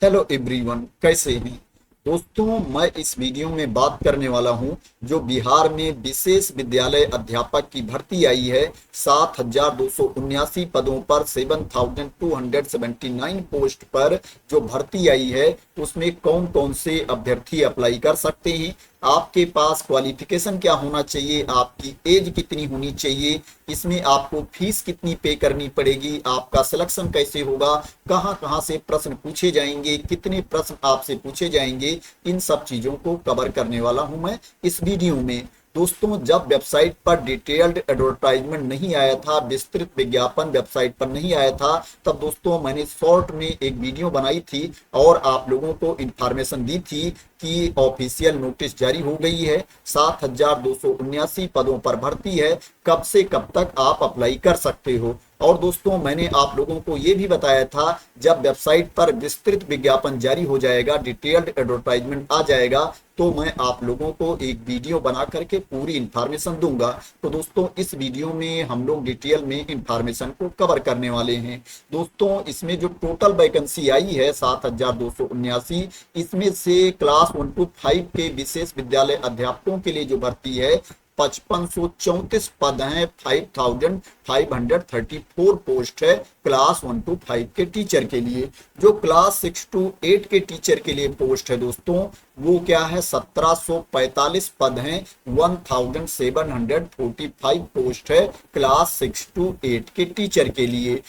Hello everyone, कैसे हैं दोस्तों। मैं इस वीडियो में बात करने वाला हूं जो बिहार में विशेष विद्यालय अध्यापक की भर्ती आई है। 7,279 पदों पर 7,279 पोस्ट पर जो भर्ती आई है उसमें कौन कौन से अभ्यर्थी अप्लाई कर सकते हैं, आपके पास क्वालिफिकेशन क्या होना चाहिए, आपकी एज कितनी होनी चाहिए, इसमें आपको फीस कितनी पे करनी पड़ेगी, आपका सिलेक्शन कैसे होगा, कहां कहां से प्रश्न पूछे जाएंगे, कितने प्रश्न आपसे पूछे जाएंगे, इन सब चीजों को कवर करने वाला हूं मैं इस वीडियो में। दोस्तों, जब वेबसाइट पर डिटेल्ड एडवर्टाइजमेंट नहीं आया था, विस्तृत विज्ञापन वेबसाइट पर नहीं आया था, तब दोस्तों मैंने शॉर्ट में एक वीडियो बनाई थी और आप लोगों को इंफॉर्मेशन दी थी कि ऑफिशियल नोटिस जारी हो गई है। 7,279 पदों पर भर्ती है, कब से कब तक आप अप्लाई कर सकते हो। और दोस्तों, मैंने आप लोगों को यह भी बताया था जब वेबसाइट पर विस्तृत विज्ञापन जारी हो जाएगा, डिटेल्ड एडवर्टाइजमेंट आ जाएगा, तो मैं आप लोगों को एक वीडियो बना करके पूरी इंफॉर्मेशन दूंगा। तो दोस्तों, इस वीडियो में हम लोग डिटेल में इंफॉर्मेशन को कवर करने वाले हैं। दोस्तों, इसमें जो टोटल वैकेंसी आई है 7,279, इसमें से क्लास 1 to 5 के विशेष विद्यालय अध्यापकों के लिए जो भर्ती है 5534 पद हैं। 5,534 पोस्ट है क्लास 1 to 5 के टीचर के लिए। जो क्लास 6 to 8 के टीचर के लिए पोस्ट है दोस्तों, वो क्या है 1745 पद हैं। 1745 पोस्ट है क्लास 6 to 8 के टीचर के लिए।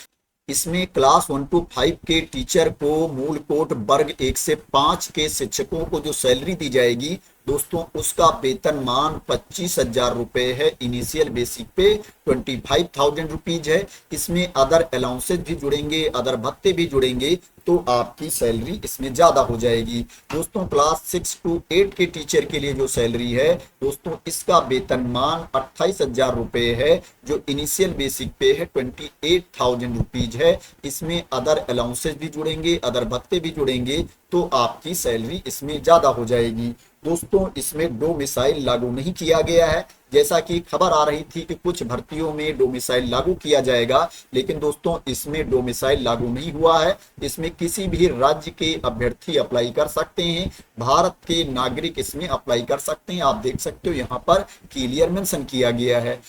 इसमें क्लास 1 to 5 के टीचर को मूल कोट वर्ग 1 से 5 के शिक्षकों को जो सैलरी दी जाएगी दोस्तों, उसका वेतनमान 25,000 रुपए है। इनिशियल बेसिक पे 25,000 रुपीज है। इसमें अदर अलाउंसेज भी जुड़ेंगे, अदर भत्ते भी जुड़ेंगे, तो आपकी सैलरी इसमें ज्यादा हो जाएगी। दोस्तों, क्लास 6 to 8 के टीचर के लिए जो सैलरी है दोस्तों, इसका वेतनमान 28,000 रुपए है, जो इनिशियल बेसिक पे है 28,000 रुपीज है। इसमें अदर अलाउंसेज भी जुड़ेंगे, अदर भत्ते भी जुड़ेंगे, तो आपकी सैलरी इसमें ज्यादा हो जाएगी। दोस्तों, इसमें डोमिसाइल लागू नहीं किया गया है, जैसा कि खबर आ रही थी कि कुछ भर्तियों में डोमिसाइल लागू किया जाएगा, लेकिन दोस्तों इसमें डोमिसाइल लागू नहीं हुआ है। इसमें किसी भी राज्य के अभ्यर्थी अप्लाई कर सकते हैं, भारत के नागरिक इसमें अप्लाई कर सकते हैं। आप देख सकते हो यहाँ पर क्लियर मेंशन किया गया है।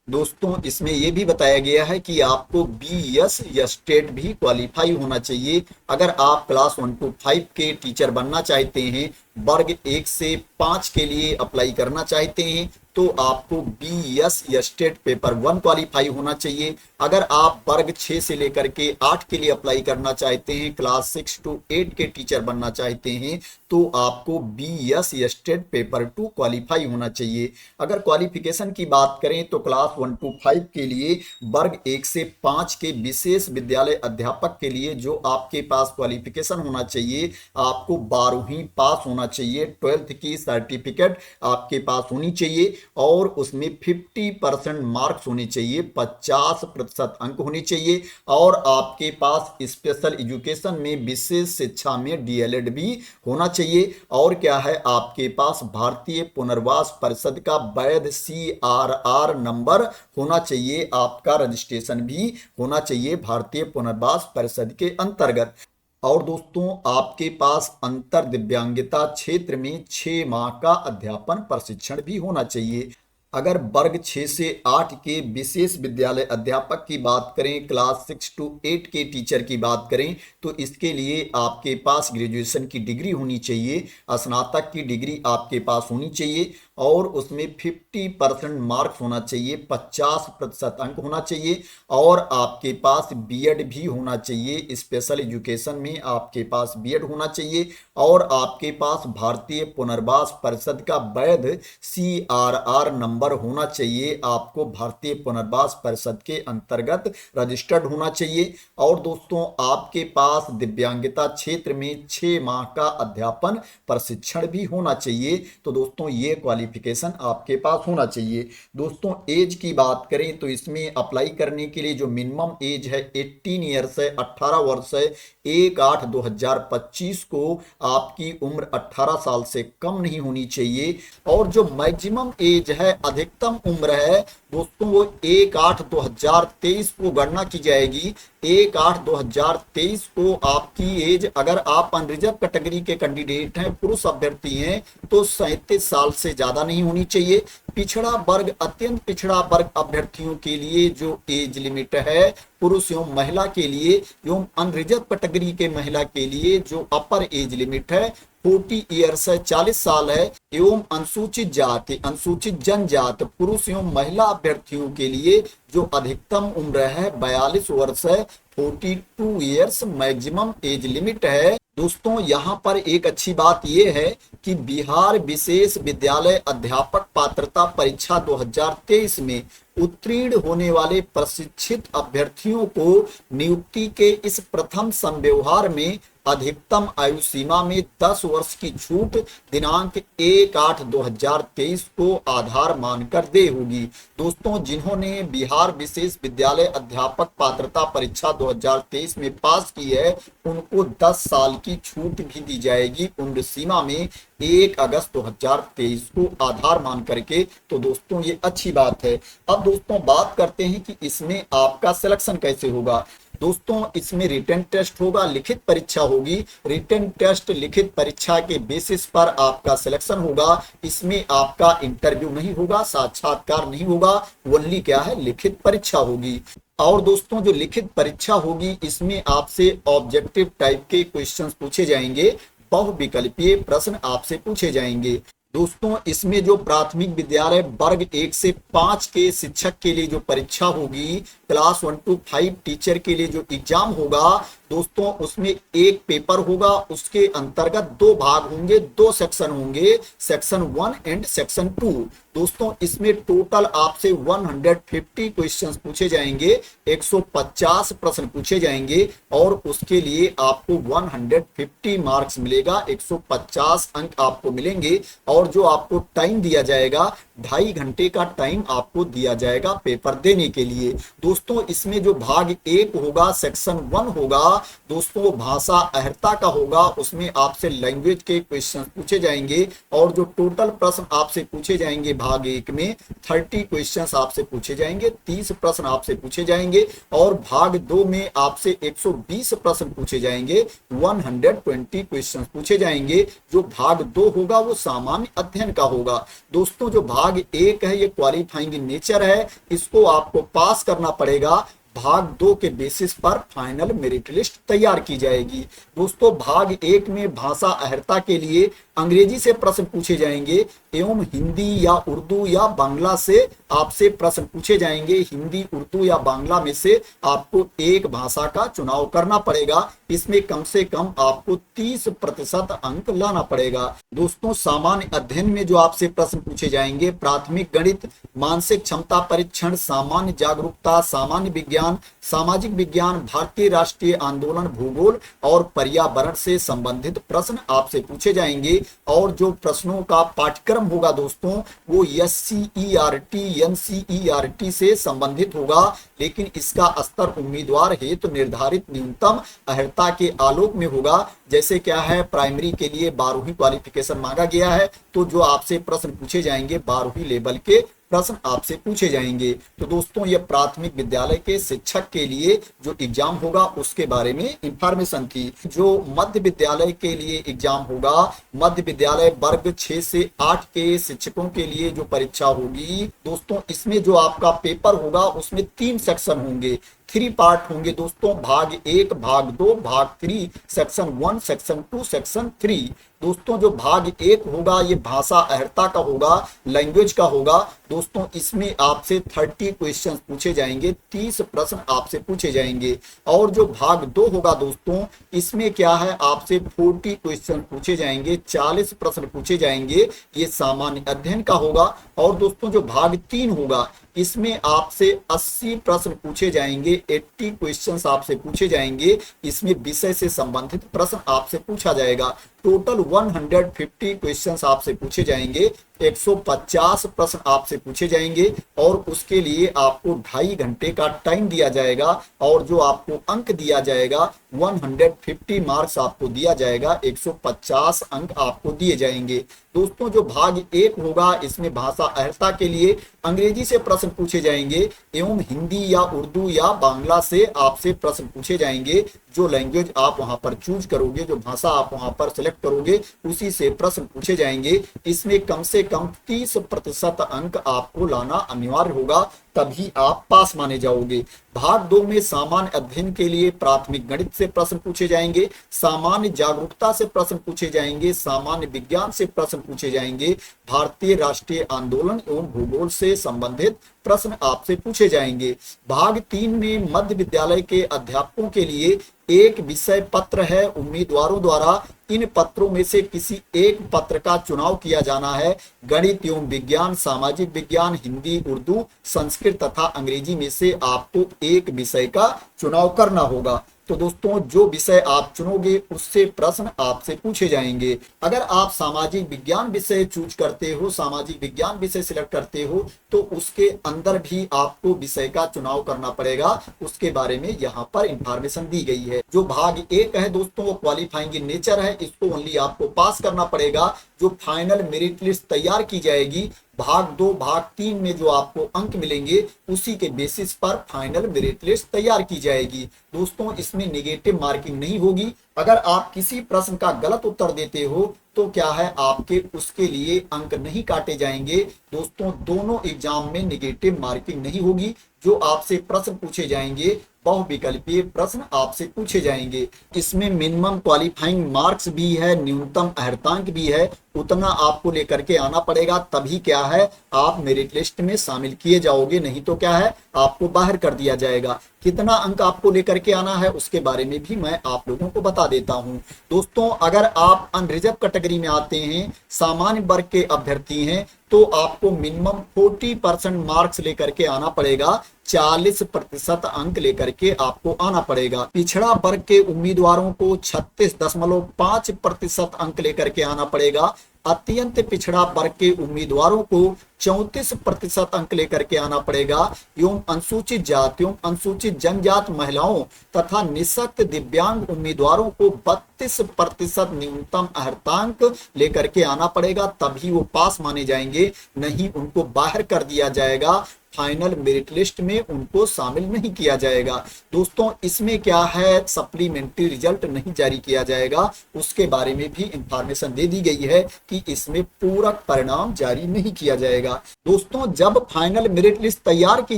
दोस्तों, इसमें यह भी बताया गया है कि आपको BS या स्टेट भी क्वालिफाई होना चाहिए। अगर आप क्लास 1 to 5 के टीचर बनना चाहते हैं, वर्ग 1 से 5 के लिए अप्लाई करना चाहते हैं, तो आपको BS या स्टेट पेपर 1 क्वालिफाई होना चाहिए। अगर आप वर्ग 6 से लेकर के 8 के लिए अप्लाई करना चाहते हैं, क्लास 6 to 8 के टीचर बनना चाहते हैं, तो आपको BS या स्टेट पेपर 2 क्वालिफाई होना चाहिए। अगर क्वालिफिकेशन की बात करें तो क्लास 1 to 5 के लिए वर्ग 1 से 5 के विशेष विद्यालय अध्यापक के लिए जो आपके पास क्वालिफिकेशन होना चाहिए, आपको 12वीं पास होना चाहिए, 12th की सर्टिफिकेट आपके पास होनी चाहिए, और उसमें 50% मार्क्स होने चाहिए, 50% अंक होने चाहिए, और आपके पास स्पेशल एजुकेशन में, विशेष शिक्षा में DLED भी होना चाहिए। और क्या है, आपके पास भारतीय पुनर्वास परिषद का वैध CRR नंबर होना चाहिए, आपका रजिस्ट्रेशन भी होना चाहिए भारतीय पुनर्वास परिषद के अंतर्गत। और दोस्तों, आपके पास अंतर दिव्यांगता क्षेत्र में 6 माह का अध्यापन प्रशिक्षण भी होना चाहिए। अगर वर्ग 6 से 8 के विशेष विद्यालय अध्यापक की बात करें, क्लास 6 to 8 के टीचर की बात करें, तो इसके लिए आपके पास ग्रेजुएशन की डिग्री होनी चाहिए, स्नातक की डिग्री आपके पास होनी चाहिए, और उसमें 50% मार्क्स होना चाहिए, 50% अंक होना चाहिए, और आपके पास BEd भी होना चाहिए। स्पेशल एजुकेशन में आपके पास BEd होना चाहिए, और आपके पास भारतीय पुनर्वास परिषद का वैध CRR नंबर होना चाहिए, आपको भारतीय पुनर्वास परिषद के अंतर्गत रजिस्टर्ड होना चाहिए। और दोस्तों, आपके पास दिव्यांगता क्षेत्र में 6 माह का अध्यापन प्रशिक्षण भी होना चाहिए। तो दोस्तों, ये क्वालिफिकेशन आपके पास होना चाहिए। दोस्तों, एज की बात करें तो इसमें अप्लाई करने के लिए जो मिनिमम एज है 18 ईयर्स है, 18 वर्ष है। 1/8/2025 को आपकी उम्र 18 साल से कम नहीं होनी चाहिए, और जो मैक्सिमम एज है अधिकतम उम्र है दोस्तों वो 1/8/2023 को गणना की जाएगी। 1/8/2023 को आपकी एज, अगर आप अनरिजर्व कैटेगरी के कैंडिडेट हैं, पुरुष अभ्यर्थी हैं, तो 37 साल से ज्यादा नहीं होनी चाहिए। पिछड़ा वर्ग, अत्यंत पिछड़ा वर्ग अभ्यर्थियों के लिए जो एज लिमिट है पुरुष एवं महिला के लिए एवं अनरिजर्व कैटेगरी के महिला के लिए जो अपर एज लिमिट है 40 ईयर्स है, 40 साल है। एवं अनुसूचित जाति, अनुसूचित जनजाति पुरुष एवं महिला अभ्यर्थियों के लिए जो अधिकतम उम्र है 42 वर्ष है, 42 ईयर्स मैक्सिमम एज लिमिट है। दोस्तों यहाँ पर एक अच्छी बात यह है कि बिहार विशेष विद्यालय अध्यापक पात्रता परीक्षा 2023 में उत्तीर्ण होने वाले प्रशिक्षित अभ्यर्थियों को नियुक्ति के इस प्रथम संव्यवहार में अधिकतम आयु सीमा में 10 वर्ष की छूट दिनांक 1/8/2023 को आधार मानकर दे होगी। दोस्तों जिन्होंने बिहार विशेष विद्यालय अध्यापक पात्रता परीक्षा 2023 में पास की है उनको 10 साल की छूट भी दी जाएगी उम्र सीमा में 1 अगस्त 2023 को आधार मान करके। तो दोस्तों ये अच्छी बात है। अब दोस्तों बात करते हैं कि इसमें आपका सिलेक्शन कैसे होगा। दोस्तों इसमें रिटन टेस्ट होगा, लिखित परीक्षा होगी। रिटन टेस्ट लिखित परीक्षा के बेसिस पर आपका सिलेक्शन होगा। इसमें आपका इंटरव्यू नहीं होगा, साक्षात्कार नहीं होगा, ओनली क्या है लिखित परीक्षा होगी। और दोस्तों जो लिखित परीक्षा होगी इसमें आपसे ऑब्जेक्टिव टाइप के क्वेश्चंस पूछे जाएंगे, बहुविकल्पीय प्रश्न आपसे पूछे जाएंगे। दोस्तों इसमें जो प्राथमिक विद्यालय वर्ग 1 से 5 के शिक्षक के लिए जो परीक्षा होगी, क्लास 1 to 5 टीचर के लिए जो एग्जाम होगा दोस्तों उसमें एक पेपर होगा, उसके अंतर्गत 2 भाग होंगे, 2 सेक्शन होंगे, सेक्शन 1 एंड सेक्शन 2। दोस्तों इसमें टोटल आपसे 150 क्वेश्चंस पूछे जाएंगे, 150 प्रश्न पूछे जाएंगे और उसके लिए आपको 150 मार्क्स मिलेगा, 150 अंक आपको मिलेंगे। और जो आपको टाइम दिया जाएगा 2.5 घंटे का टाइम आपको दिया जाएगा पेपर देने के लिए। दोस्तों इसमें जो भाग 1 होगा, सेक्शन 1 होगा दोस्तों भाषा अहर्ता का होगा, उसमें आपसे लैंग्वेज के क्वेश्चन पूछे जाएंगे और जो टोटल प्रश्न आपसे पूछे जाएंगे भाग 1 में 30 क्वेश्चंस आपसे पूछे जाएंगे, 30 प्रश्न आपसे पूछे जाएंगे और भाग 2 में आपसे 120 प्रश्न पूछे जाएंगे, 120 क्वेश्चन पूछे जाएंगे। जो भाग 2 होगा वो सामान्य अध्ययन का होगा। दोस्तों जो भाग 1 है ये क्वालिफाइंग इन नेचर है, इसको आपको पास करना पड़ेगा। भाग 2 के बेसिस पर फाइनल मेरिट लिस्ट तैयार की जाएगी। दोस्तों भाग 1 में भाषा अहर्ता के लिए अंग्रेजी से प्रश्न पूछे जाएंगे एवं हिंदी या उर्दू या बांग्ला से आपसे प्रश्न पूछे जाएंगे। हिंदी, उर्दू या बांग्ला में से आपको एक भाषा का चुनाव करना पड़ेगा। इसमें कम से कम आपको 30% अंक लाना पड़ेगा। दोस्तों सामान्य अध्ययन में जो आपसे प्रश्न पूछे जाएंगे प्राथमिक गणित, मानसिक क्षमता परीक्षण, सामान्य जागरूकता, सामान्य विज्ञान, सामाजिक विज्ञान, भारतीय राष्ट्रीय आंदोलन, भूगोल और पर्यावरण से संबंधित प्रश्न आपसे पूछे जाएंगे। और जो प्रश्नों का पाठ्यक्रम होगा दोस्तों वो SCERT, NCERT से संबंधित होगा, लेकिन इसका स्तर उम्मीदवार हेतु निर्धारित न्यूनतम अहर्ता के आलोक में होगा। जैसे क्या है प्राइमरी के लिए 12वीं क्वालिफिकेशन मांगा गया है, तो जो आपसे प्रश्न पूछे जाएंगे 12वीं लेवल के प्रश्न आपसे पूछे जाएंगे। तो दोस्तों ये प्राथमिक विद्यालय के शिक्षक के लिए जो एग्जाम होगा उसके बारे में इंफॉर्मेशन थी। जो मध्य विद्यालय के लिए एग्जाम होगा, मध्य विद्यालय वर्ग 6 से 8 के शिक्षकों के लिए जो परीक्षा होगी दोस्तों इसमें जो आपका पेपर होगा उसमें 3 सेक्शन होंगे, 3 पार्ट होंगे दोस्तों, भाग 1, भाग 2, भाग 3, सेक्शन 1, सेक्शन 2, सेक्शन 3। दोस्तों जो भाग 1 होगा ये भाषा अहर्ता का होगा, लैंग्वेज का होगा। दोस्तों इसमें आपसे 30 क्वेश्चन पूछे जाएंगे, 30 प्रश्न आपसे पूछे जाएंगे। और जो भाग 2 होगा दोस्तों इसमें क्या है आपसे 40 क्वेश्चन पूछे जाएंगे, 40 प्रश्न पूछे जाएंगे, ये सामान्य अध्ययन का होगा। और दोस्तों जो भाग 3 होगा इसमें आपसे 80 प्रश्न पूछे जाएंगे, 80 क्वेश्चंस आपसे पूछे जाएंगे। इसमें विषय से संबंधित प्रश्न आपसे पूछा जाएगा। टोटल 150 क्वेश्चंस आपसे पूछे जाएंगे, 150 प्रश्न आपसे पूछे जाएंगे और उसके लिए आपको 2.5 घंटे का टाइम दिया जाएगा और जो आपको अंक दिया जाएगा 150 मार्क्स आपको दिया जाएगा, 150 अंक आपको दिए जाएंगे। दोस्तों जो भाग 1 होगा इसमें भाषा अहर्ता के लिए अंग्रेजी से प्रश्न पूछे जाएंगे एवं हिंदी या उर्दू या बांग्ला से आपसे प्रश्न पूछे जाएंगे। जो लैंग्वेज आप वहां पर चूज करोगे, जो भाषा आप वहां पर सिलेक्ट करोगे, उसी से प्रश्न पूछे जाएंगे। इसमें कम से कम 30% अंक आपको लाना अनिवार्य होगा, तभी आप पास माने जाओगे। भाग 2 में सामान्य अध्ययन के लिए प्राथमिक गणित से प्रश्न पूछे जाएंगे, सामान्य जागरूकता से प्रश्न पूछे जाएंगे, सामान्य विज्ञान से प्रश्न पूछे जाएंगे, भारतीय राष्ट्रीय आंदोलन एवं भूगोल से संबंधित प्रश्न आपसे पूछे जाएंगे। भाग 3 में मध्य विद्यालय के अध्यापकों के लिए एक विषय पत्र है। उम्मीदवारों द्वारा इन पत्रों में से किसी एक पत्र का चुनाव किया जाना है। गणित एवं विज्ञान, सामाजिक विज्ञान, हिंदी, उर्दू, संस्कृत तथा अंग्रेजी में से आपको एक विषय का चुनाव करना होगा। तो दोस्तों जो विषय आप चुनोगे उससे प्रश्न आपसे पूछे जाएंगे। अगर आप सामाजिक विज्ञान विषय चूज करते हो, सामाजिक विज्ञान विषय सिलेक्ट करते हो, तो उसके अंदर भी आपको विषय का चुनाव करना पड़ेगा। उसके बारे में यहाँ पर इंफॉर्मेशन दी गई है। जो भाग 1 है दोस्तों वो क्वालिफाइंग इन नेचर है, इसको ओनली आपको पास करना पड़ेगा। जो फाइनल मेरिट लिस्ट तैयार की जाएगी भाग 2, भाग 3 में जो आपको अंक मिलेंगे उसी के बेसिस पर फाइनल मेरिट लिस्ट तैयार की जाएगी। दोस्तों इसमें नेगेटिव मार्किंग नहीं होगी। अगर आप किसी प्रश्न का गलत उत्तर देते हो तो क्या है, आपके उसके लिए अंक नहीं काटे जाएंगे। दोस्तों दोनों एग्जाम में नेगेटिव मार्किंग नहीं होगी। जो आपसे प्रश्न पूछे जाएंगे बहुविकल्पीय प्रश्न आपसे पूछे जाएंगे। इसमें मिनिमम क्वालिफाइंग मार्क्स भी है, न्यूनतम अर्हतांक भी है, उतना आपको लेकर के आना पड़ेगा, तभी क्या है आप मेरिट लिस्ट में शामिल किए जाओगे, नहीं तो क्या है आपको बाहर कर दिया जाएगा। कितना अंक आपको लेकर के आना है उसके बारे में भी मैं आप लोगों को बता देता हूं। दोस्तों अगर आप अनरिजर्व कैटेगरी में आते हैं, सामान्य वर्ग के अभ्यर्थी हैं, तो आपको मिनिमम 40% मार्क्स लेकर के आना पड़ेगा, 40% अंक लेकर के आपको आना पड़ेगा। पिछड़ा वर्ग के उम्मीदवारों को 36.5% अंक लेकर के आना पड़ेगा। अत्यंत पिछड़ा वर्ग के उम्मीदवारों को 34% अंक लेकर के आना पड़ेगा एवं अनुसूचित जातियों, अनुसूचित जनजाति महिलाओं तथा निःशक्त दिव्यांग उम्मीदवारों को 32% न्यूनतम अर्हतांक लेकर के आना पड़ेगा, तभी वो पास माने जाएंगे, नहीं उनको बाहर कर दिया जाएगा, फाइनल मेरिट लिस्ट में उनको शामिल नहीं किया जाएगा। दोस्तों इसमें क्या है, सप्लीमेंट्री रिजल्ट नहीं जारी किया जाएगा, उसके बारे में भी इंफॉर्मेशन दे दी गई है कि इसमें पूरक परिणाम जारी नहीं किया जाएगा। दोस्तों जब फाइनल मेरिट लिस्ट तैयार की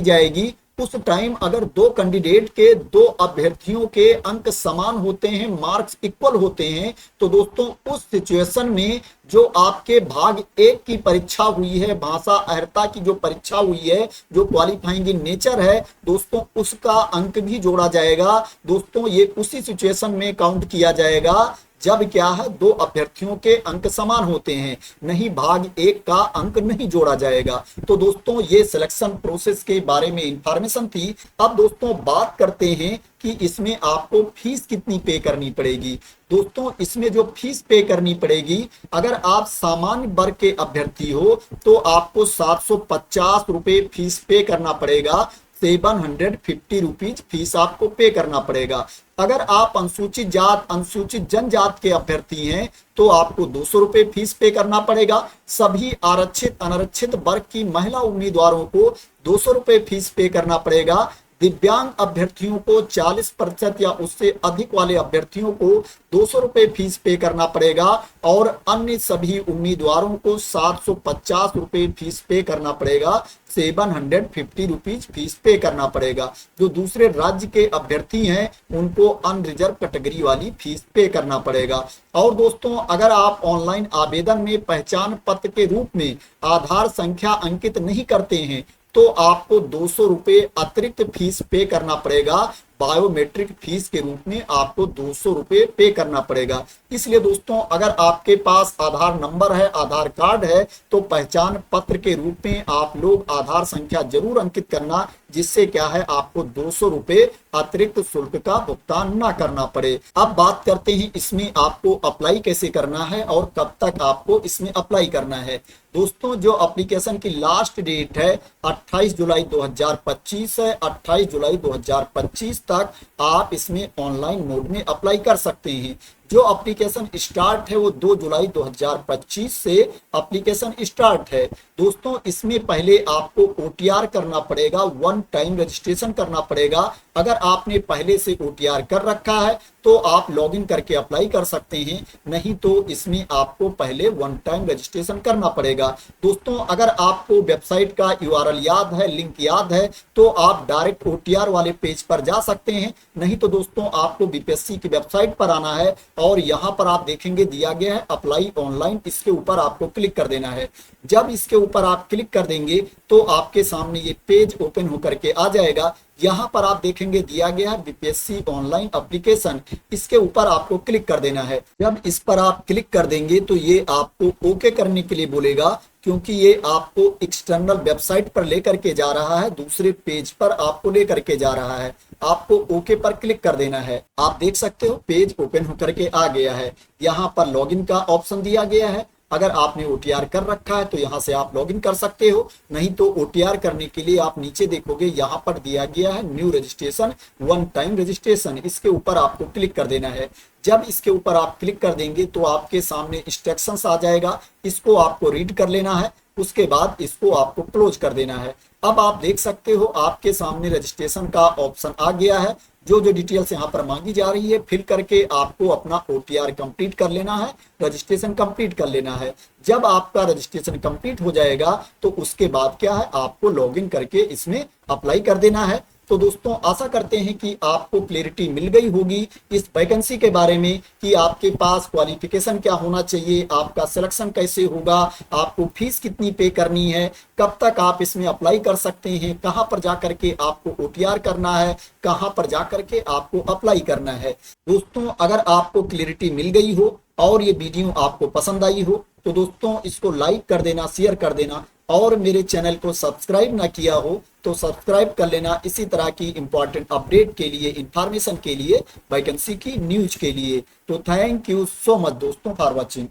जाएगी उस टाइम अगर दो कैंडिडेट के, दो अभ्यर्थियों के अंक समान होते हैं, मार्क्स इक्वल होते हैं, तो दोस्तों उस सिचुएशन में जो आपके भाग 1 की परीक्षा हुई है, भाषा अहर्ता की जो परीक्षा हुई है, जो क्वालिफाइंग इन नेचर है, दोस्तों उसका अंक भी जोड़ा जाएगा। दोस्तों ये उसी सिचुएशन में काउंट किया जाएगा जब क्या है दो अभ्यर्थियों के अंक समान होते हैं, नहीं भाग 1 का अंक नहीं जोड़ा जाएगा। तो दोस्तों ये सिलेक्शन प्रोसेस के बारे में इंफॉर्मेशन थी। अब दोस्तों बात करते हैं कि इसमें आपको फीस कितनी पे करनी पड़ेगी। दोस्तों इसमें जो फीस पे करनी पड़ेगी, अगर आप सामान्य वर्ग के अभ्यर्थी हो तो आपको 750 रुपए फीस पे करना पड़ेगा, 750 रुपीज फीस आपको पे करना पड़ेगा। अगर आप अनुसूचित जात, अनुसूचित जनजात के अभ्यर्थी हैं तो आपको 200 रुपए फीस पे करना पड़ेगा। सभी आरक्षित अनारक्षित वर्ग की महिला उम्मीदवारों को 200 रुपए फीस पे करना पड़ेगा। दिव्यांग अभ्यर्थियों को 40% या उससे अधिक वाले अभ्यर्थियों को 200 रुपए फीस पे करना पड़ेगा और अन्य सभी उम्मीदवारों को 750 रुपए फीस पे करना पड़ेगा, 750 रुपीज फीस पे करना पड़ेगा। जो दूसरे राज्य के अभ्यर्थी हैं उनको अनरिजर्व कैटेगरी वाली फीस पे करना पड़ेगा। और दोस्तों अगर आप ऑनलाइन आवेदन में पहचान पत्र के रूप में आधार संख्या अंकित नहीं करते हैं तो आपको 200 रुपए अतिरिक्त फीस पे करना पड़ेगा। बायोमेट्रिक फीस के रूप में आपको 200 रुपये पे करना पड़ेगा। इसलिए दोस्तों अगर आपके पास आधार नंबर है, आधार कार्ड है, तो पहचान पत्र के रूप में आप लोग आधार संख्या जरूर अंकित करना, जिससे क्या है आपको 200 रुपये अतिरिक्त शुल्क का भुगतान ना करना पड़े। अब बात करते हैं इसमें आपको अप्लाई कैसे करना है और कब तक आपको इसमें अप्लाई करना है। दोस्तों जो एप्लीकेशन की लास्ट डेट है 28 जुलाई 2025 है। 28 जुलाई 2025 तक आप इसमें ऑनलाइन मोड में अप्लाई कर सकते हैं। जो एप्लीकेशन स्टार्ट है वो 2 जुलाई 2025 से एप्लीकेशन स्टार्ट है। दोस्तों इसमें पहले आपको OTR करना पड़ेगा, वन टाइम रजिस्ट्रेशन करना पड़ेगा। अगर आपने पहले से OTR कर रखा है तो आप लॉगिन करके अप्लाई कर सकते हैं, नहीं तो इसमें आपको पहले वन टाइम रजिस्ट्रेशन करना पड़ेगा। दोस्तों अगर आपको वेबसाइट का URL याद है, लिंक याद है, तो आप डायरेक्ट OTR वाले पेज पर जा सकते हैं। नहीं तो दोस्तों आपको BPSC की वेबसाइट पर आना है और यहाँ पर आप देखेंगे दिया गया है अप्लाई ऑनलाइन, इसके ऊपर आपको क्लिक कर देना है। जब इसके ऊपर आप क्लिक कर देंगे तो आपके सामने ये पेज ओपन होकर के आ जाएगा। यहाँ पर आप देखेंगे दिया गया है BPSC ऑनलाइन एप्लीकेशन, इसके ऊपर आपको क्लिक कर देना है। जब इस पर आप क्लिक कर देंगे तो ये आपको ओके करने के लिए बोलेगा, क्योंकि ये आपको एक्सटर्नल वेबसाइट पर लेकर के जा रहा है, दूसरे पेज पर आपको लेकर के जा रहा है। आपको ओके पर क्लिक कर देना है। आप देख सकते हो पेज ओपन होकर के आ गया है। यहाँ पर लॉगिन का ऑप्शन दिया गया है। अगर आपने OTR कर रखा है तो यहाँ से आप लॉगिन कर सकते हो, नहीं तो OTR करने के लिए आप नीचे देखोगे यहाँ पर दिया गया है new registration, one time registration, इसके ऊपर आपको क्लिक कर देना है। जब इसके ऊपर आप क्लिक कर देंगे तो आपके सामने इंस्ट्रक्शंस आ जाएगा, इसको आपको रीड कर लेना है, उसके बाद इसको आपको क्लोज कर देना है। अब आप देख सकते हो आपके सामने रजिस्ट्रेशन का ऑप्शन आ गया है। जो डिटेल्स यहाँ पर मांगी जा रही है फिल करके आपको अपना OTR कंप्लीट कर लेना है, रजिस्ट्रेशन कंप्लीट कर लेना है। जब आपका रजिस्ट्रेशन कंप्लीट हो जाएगा तो उसके बाद क्या है आपको लॉगिन करके इसमें अप्लाई कर देना है। तो दोस्तों आशा करते हैं कि आपको क्लैरिटी मिल गई होगी इस वैकेंसी के बारे में कि आपके पास क्वालिफिकेशन क्या होना चाहिए, आपका सिलेक्शन कैसे होगा, आपको फीस कितनी पे करनी है, कब तक आप इसमें अप्लाई कर सकते हैं, कहां पर जाकर के आपको OTR करना है, कहां पर जाकर के आपको अप्लाई करना है। दोस्तों अगर आपको क्लैरिटी मिल गई हो और ये वीडियो आपको पसंद आई हो तो दोस्तों इसको लाइक कर देना, शेयर कर देना, और मेरे चैनल को सब्सक्राइब ना किया हो तो सब्सक्राइब कर लेना इसी तरह की इंपॉर्टेंट अपडेट के लिए, इंफॉर्मेशन के लिए, वैकेंसी की न्यूज के लिए। तो थैंक यू सो मच दोस्तों फॉर वॉचिंग।